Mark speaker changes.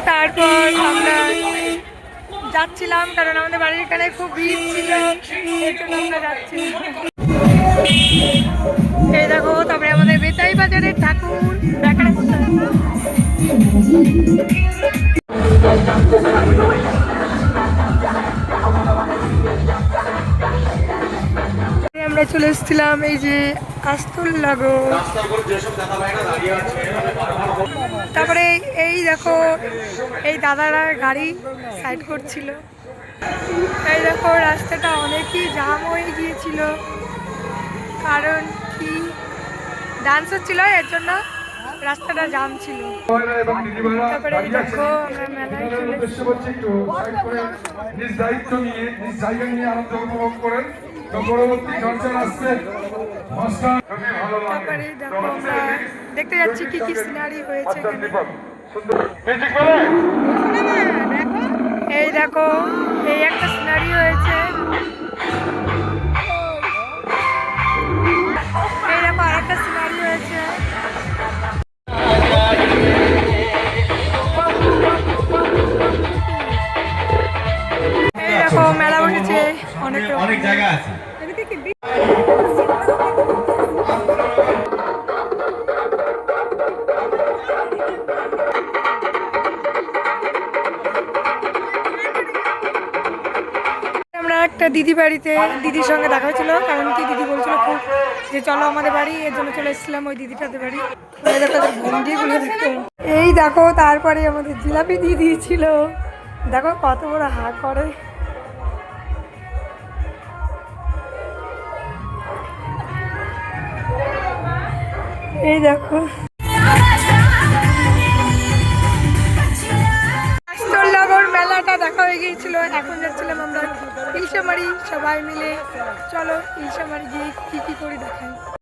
Speaker 1: তারপর আমরা যাচ্ছিলাম, কারণ আমাদের বাড়ির এখানে খুব ভিড় ছিল, এই জন্য আমরা যাচ্ছিলাম। এই দেখো, তারপরে আমাদের বেতাই বাজারের ঠাকুর দেখা যাচ্ছে। আমরা চলে এসেছিলাম এই যে আস্তুল্লাগো। তারপরে এই দেখো, এই দাদারা গাড়ি সাইড করছিল। এই দেখো, রাস্তাটা অনেকই জাম হয়ে গিয়েছিল, কারণ কি ডান্স হচ্ছিল, এর জন্য রাস্তাটা জাম ছিল। তারপরে দেখো, আমরা মেলায় চলে তারপরে দেখো, আমরা দেখতে যাচ্ছি কি কি সিনারি হয়েছে এখানে। এই দেখো, এই একটা সিনারি হয়েছে। এই দেখো, আর একটা সিনারি হয়েছে। এই দেখো, মেলা বসেছে, অনেক জায়গা আছে। আমরা একটা দিদি বাড়িতে, দিদির সঙ্গে দেখা হয়েছিল, কারণ কি দিদি বলছিল খুব যে চলো আমাদের বাড়ি, এর জন্য চলে এসেছিলাম ওই দিদিটাদের বাড়ি। এই দেখো, তারপরে আমাদের জিলাপি দিয়ে দিয়েছিল। দেখো কত বড় হা করে। এই দেখো, মেলাটা দেখা হয়ে গিয়েছিল। এখন যাচ্ছিলাম আমরা ইলশামারি সবাই মিলে। চলো ইলশামারি গিয়ে কি কি করি দেখাই।